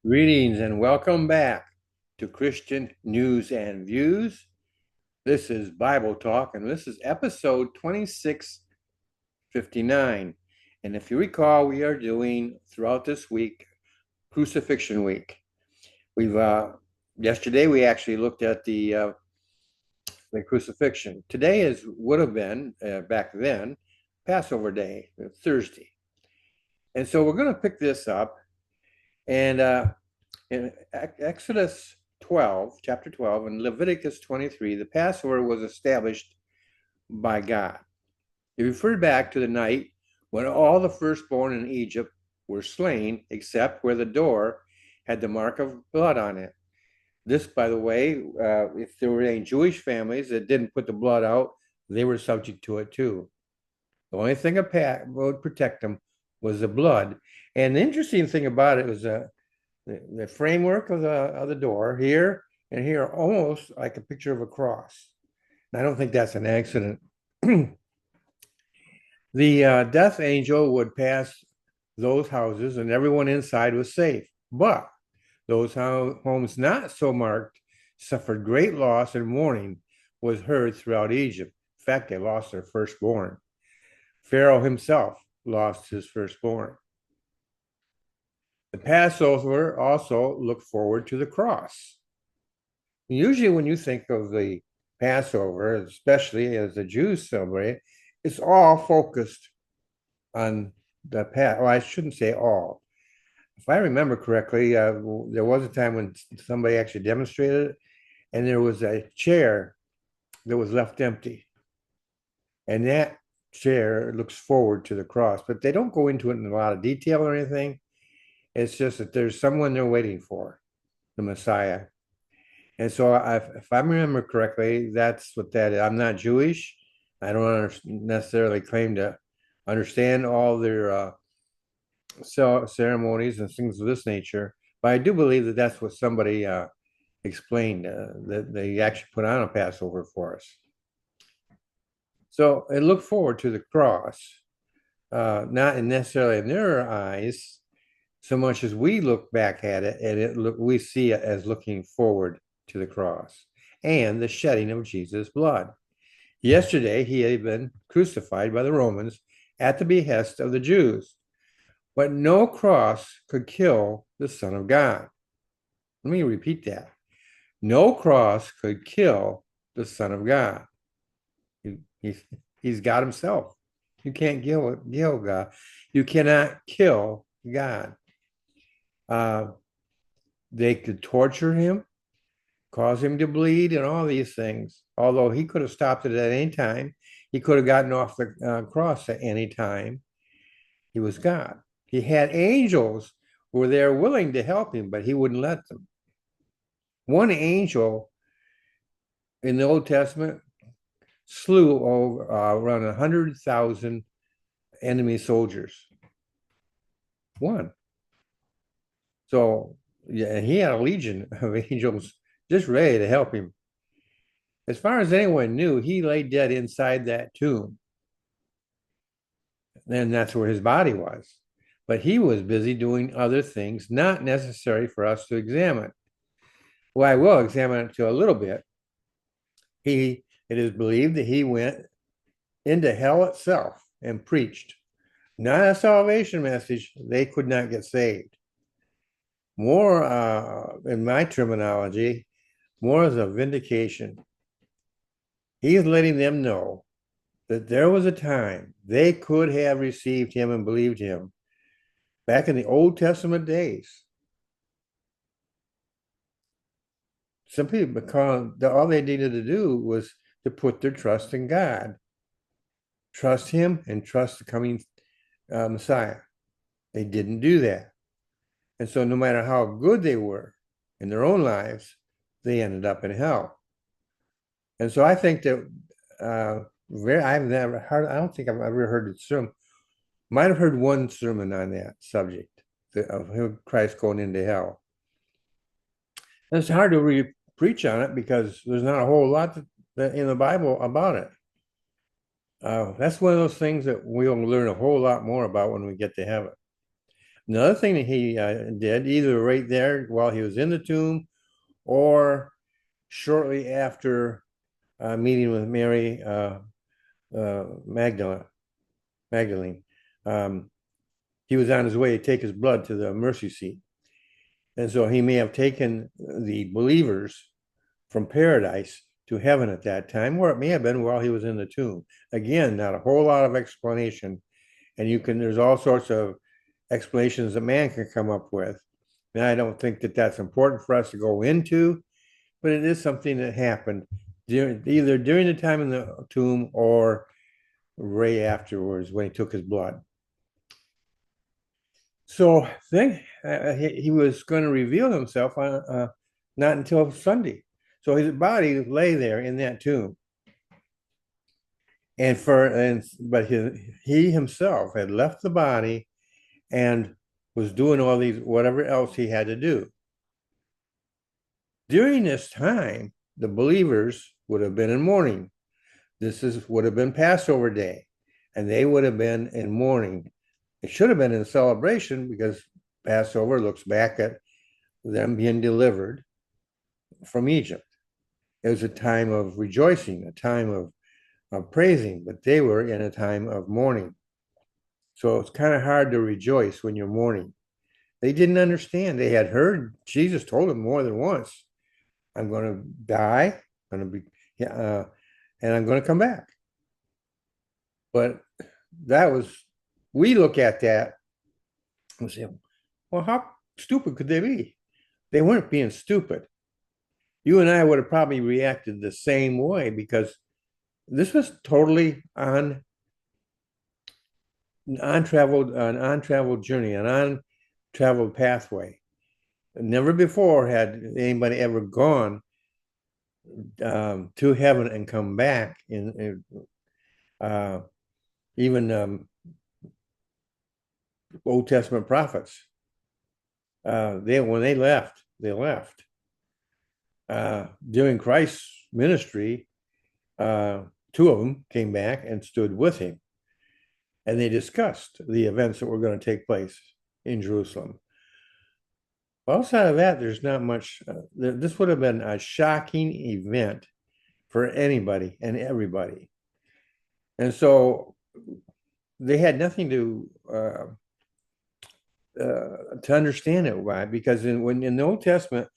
Greetings and welcome back to Christian News and Views. This is Bible Talk, and this is episode 2659. And if you recall, we are doing throughout this week Crucifixion Week. We've yesterday we actually looked at the crucifixion. Today would have been back then Passover Day, Thursday, and so we're going to pick this up and in Exodus 12, chapter 12, and Leviticus 23, the Passover was established by God. It referred back to the night when all the firstborn in Egypt were slain, except where the door had the mark of blood on it. This, by the way, if there were any Jewish families that didn't put the blood out, they were subject to it too. The only thing that would protect them was the blood. And the interesting thing about it was the framework of the door here and here, almost like a picture of a cross. And I don't think that's an accident. The death angel would pass those houses, and everyone inside was safe. But those homes not so marked suffered great loss, and mourning was heard throughout Egypt. In fact, they lost their firstborn. Pharaoh himself lost his firstborn. The Passover also looked forward to the cross. Usually, when you think of the Passover, especially as the Jews celebrate, it's all focused on the past. Well, I shouldn't say all. If I remember correctly, there was a time when somebody actually demonstrated it, and there was a chair that was left empty. And that chair looks forward to the cross, but they don't go into it in a lot of detail or anything. It's just that there's someone they're waiting for, the Messiah. And so, if I remember correctly, that's what that is. I'm not Jewish. I don't necessarily claim to understand all their ceremonies and things of this nature, but I do believe that that's what somebody explained that they actually put on a Passover for us. So it looked forward to the cross, not necessarily in their eyes, so much as we look back at it and we see it as looking forward to the cross and the shedding of Jesus' blood. Yesterday, he had been crucified by the Romans at the behest of the Jews, but no cross could kill the Son of God. Let me repeat that. No cross could kill the Son of God. He's God himself. You can't kill God. You cannot kill God. They could torture him, cause him to bleed, and all these things. Although he could have stopped it at any time, he could have gotten off the cross at any time. He was God. He had angels who were there willing to help him, but he wouldn't let them. One angel in the Old Testament slew over around 100,000 enemy soldiers. One. So yeah, he had a legion of angels just ready to help him. As far as anyone knew, he lay dead inside that tomb. And that's where his body was. But he was busy doing other things not necessary for us to examine. Well, I will examine it to a little bit. It is believed that he went into hell itself and preached not a salvation message. They could not get saved. More, in my terminology, more as a vindication. He's letting them know that there was a time they could have received him and believed him back in the Old Testament days. Some people, because all they needed to do was to put their trust in God, trust him, and trust the coming Messiah. They didn't do that. And so, no matter how good they were in their own lives, they ended up in hell. And so, I think that I've never heard, I don't think I've ever heard a sermon, might have heard one sermon on that subject of Christ going into hell. And it's hard to preach on it because there's not a whole lot in the Bible about it. That's one of those things that we'll learn a whole lot more about when we get to heaven. Another thing that he did, either right there while he was in the tomb or shortly after meeting with Mary Magdalene, he was on his way to take his blood to the mercy seat. And so he may have taken the believers from paradise to heaven at that time, or it may have been while he was in the tomb. Again, not a whole lot of explanation. And there's all sorts of explanations that man can come up with. And I don't think that that's important for us to go into, but it is something that happened either during the time in the tomb or right afterwards when he took his blood. So then he was going to reveal himself on not until Sunday. So his body lay there in that tomb. But he himself had left the body and was doing all these whatever else he had to do. During this time, the believers would have been in mourning. Would have been Passover day, and they would have been in mourning. It should have been in celebration because Passover looks back at them being delivered from Egypt. It was a time of rejoicing, a time of praising, but they were in a time of mourning. So it's kind of hard to rejoice when you're mourning. They didn't understand. They had heard Jesus told them more than once, I'm going to die, I'm going to be, and I'm going to come back. But we look at that and say, well, how stupid could they be? They weren't being stupid. You and I would have probably reacted the same way because this was totally an untraveled journey, an untraveled pathway. Never before had anybody ever gone to heaven and come back even Old Testament prophets. When they left. During Christ's ministry, two of them came back and stood with him, and they discussed the events that were going to take place in Jerusalem. Outside of that, there's not much. This would have been a shocking event for anybody and everybody. And so they had nothing to understand it. Why? Because in the Old Testament,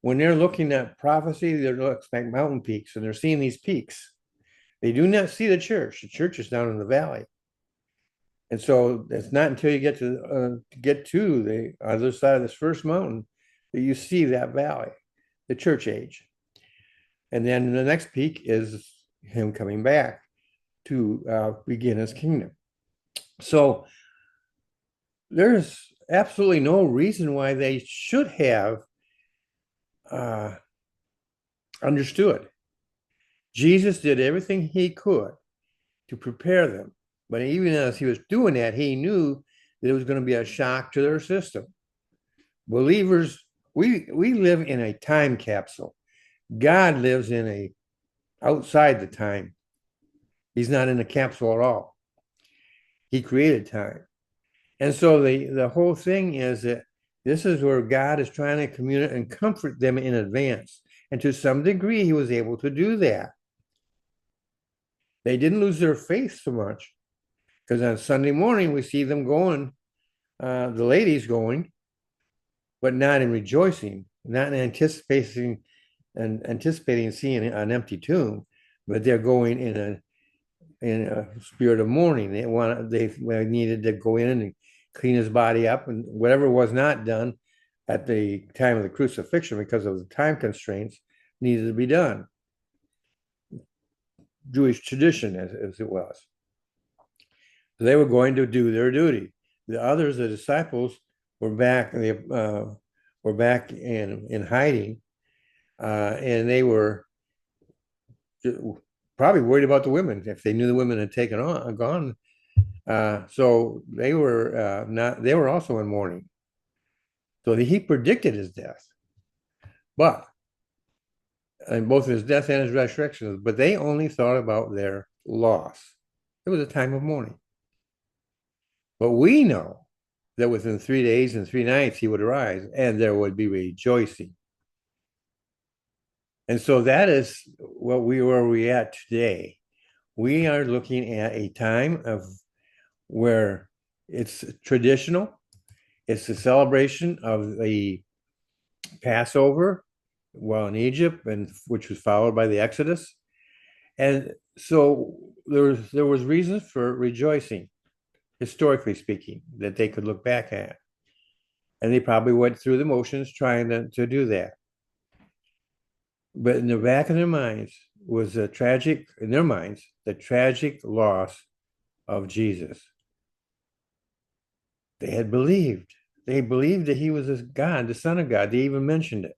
when they're looking at prophecy, they're looking at mountain peaks and they're seeing these peaks. They do not see the church. The church is down in the valley. And so it's not until you get to the other side of this first mountain that you see that valley, the church age. And then the next peak is him coming back to begin his kingdom. So there's absolutely no reason why they should have understood. Jesus did everything he could to prepare them. But even as he was doing that, he knew that it was going to be a shock to their system. Believers, we live in a time capsule. God lives outside the time. He's not in the capsule at all. He created time. And so the whole thing is that this is where God is trying to communicate and comfort them in advance. And to some degree, he was able to do that. They didn't lose their faith so much. Because on Sunday morning, we see them going, the ladies going, but not in rejoicing, not in anticipating seeing an empty tomb, but they're going in a spirit of mourning. They needed to go in and clean his body up, and whatever was not done at the time of the crucifixion because of the time constraints needed to be done. Jewish tradition, as it was. They were going to do their duty. The others, the disciples, were back. They were back in hiding, and they were probably worried about the women if they knew the women had gone. So they were not. They were also in mourning. So he predicted his death, but and both his death and his resurrection. But they only thought about their loss. It was a time of mourning. But we know that within 3 days and 3 nights he would arise, and there would be rejoicing. And so that is what where we at today. We are looking at a time of where it's traditional. It's the celebration of the Passover while in Egypt, and which was followed by the Exodus. And so there was reasons for rejoicing, historically speaking, that they could look back at. And they probably went through the motions trying to do that. But in the back of their minds was the tragic loss of Jesus. They had believed. They believed that he was God, the Son of God. They even mentioned it.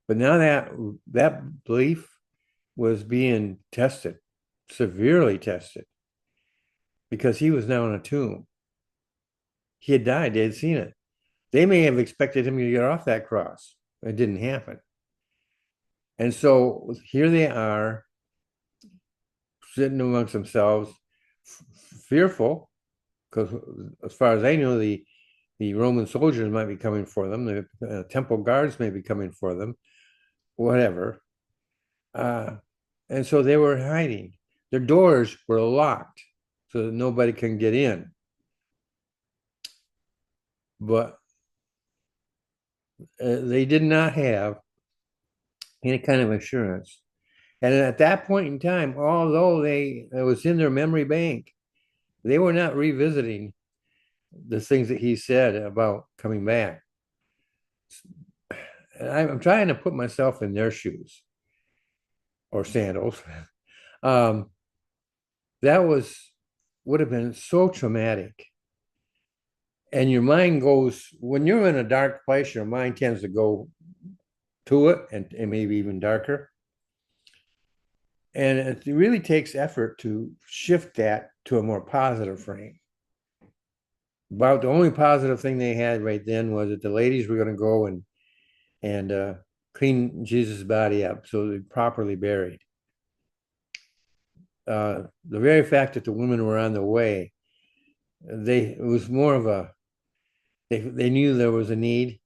But now that belief was being tested, severely tested, because he was now in a tomb. He had died. They had seen it. They may have expected him to get off that cross. It didn't happen. And so here they are, sitting amongst themselves, fearful, because as far as I know, the Roman soldiers might be coming for them. The temple guards may be coming for them, whatever. And so they were hiding. Their doors were locked so that nobody can get in. But they did not have any kind of assurance. And at that point in time, although it was in their memory bank, they were not revisiting the things that he said about coming back. And I'm trying to put myself in their shoes or sandals. That would have been so traumatic. And your mind goes, when you're in a dark place, your mind tends to go to it and maybe even darker. And it really takes effort to shift that to a more positive frame. About the only positive thing they had right then was that the ladies were going to go and clean Jesus' body up so they're properly buried. The very fact that the women were on the way, it was more of they knew there was a need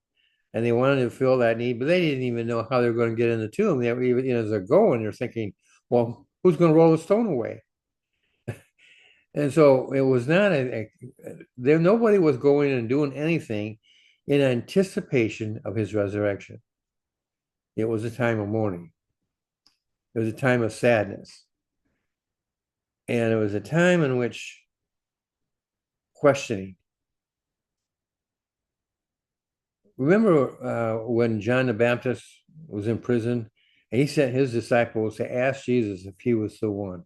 and they wanted to fill that need, but they didn't even know how they were going to get in the tomb. They were even, as they're going, they're thinking, well, who's going to roll the stone away? And so it was not there. Nobody was going and doing anything in anticipation of his resurrection. It was a time of mourning. It was a time of sadness. And it was a time in which questioning. Remember when John the Baptist was in prison and he sent his disciples to ask Jesus if he was the one?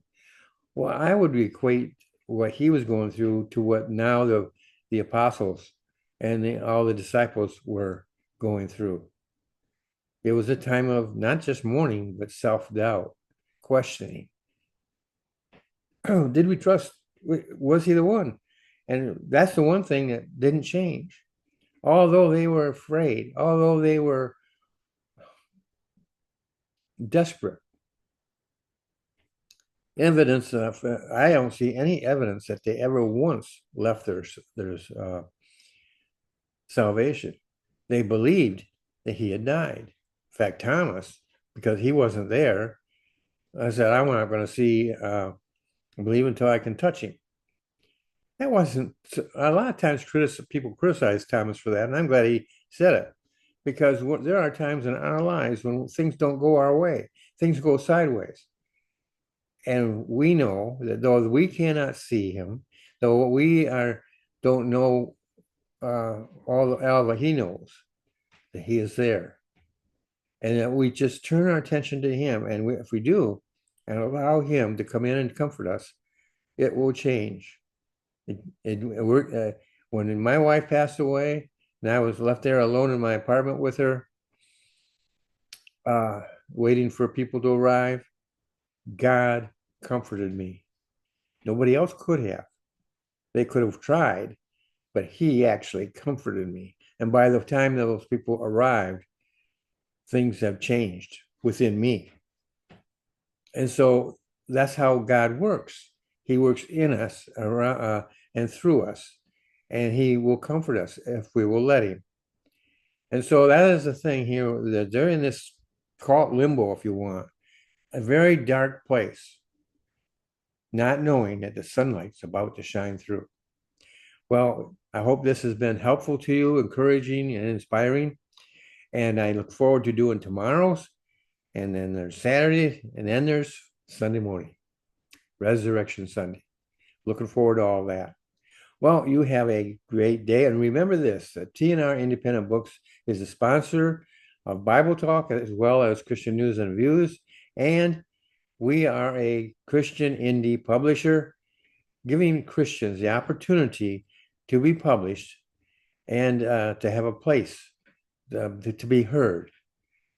Well, I would equate what he was going through to what now the apostles and all the disciples were going through. It was a time of not just mourning, but self-doubt, questioning. Did we trust? Was he the one? And that's the one thing that didn't change. Although they were afraid, although they were desperate. Evidence of, I don't see any evidence that they ever once left their salvation. They believed that he had died. In fact, Thomas, because he wasn't there, I said, I'm not going to see, believe until I can touch him. That wasn't, a lot of times people criticize Thomas for that, and I'm glad he said it, because there are times in our lives when things don't go our way, things go sideways. And we know that though we cannot see him, though don't know all that he knows, that he is there. And that we just turn our attention to him. And if we do, and allow him to come in and comfort us, it will change. When my wife passed away, and I was left there alone in my apartment with her, waiting for people to arrive, God comforted me. Nobody else could have. They could have tried, but he actually comforted me. And by the time those people arrived, things have changed within me. And so that's how God works. He works in us and through us. and he will comfort us if we will let him. And so that is the thing here, that they're in this, call it limbo if you want, a very dark place, not knowing that the sunlight's about to shine through. Well, I hope this has been helpful to you, encouraging and inspiring. And I look forward to doing tomorrow's. And then there's Saturday, and then there's Sunday morning, Resurrection Sunday. Looking forward to all that. Well, you have a great day. And remember this, that TNR Independent Books is a sponsor of Bible Talk as well as Christian News and Views. And we are a Christian indie publisher, giving Christians the opportunity to be published and to have a place to be heard.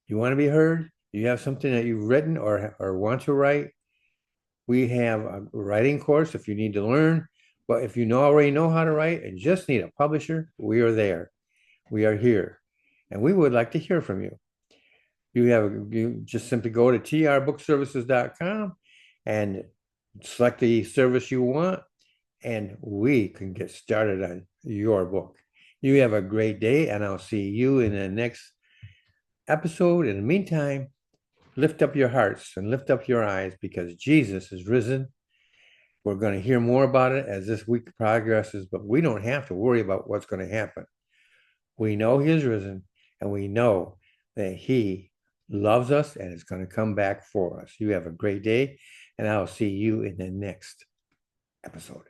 You want to be heard? You have something that you've written or want to write? We have a writing course if you need to learn. But if you already know how to write and just need a publisher, we are there. We are here. And we would like to hear from you. You just simply go to trbookservices.com and select the service you want, and we can get started on your book. You have a great day, and I'll see you in the next episode. In the meantime, lift up your hearts and lift up your eyes, because Jesus is risen. We're going to hear more about it as this week progresses, but we don't have to worry about what's going to happen. We know he is risen, and we know that he loves us and is going to come back for us. You have a great day, and I'll see you in the next episode.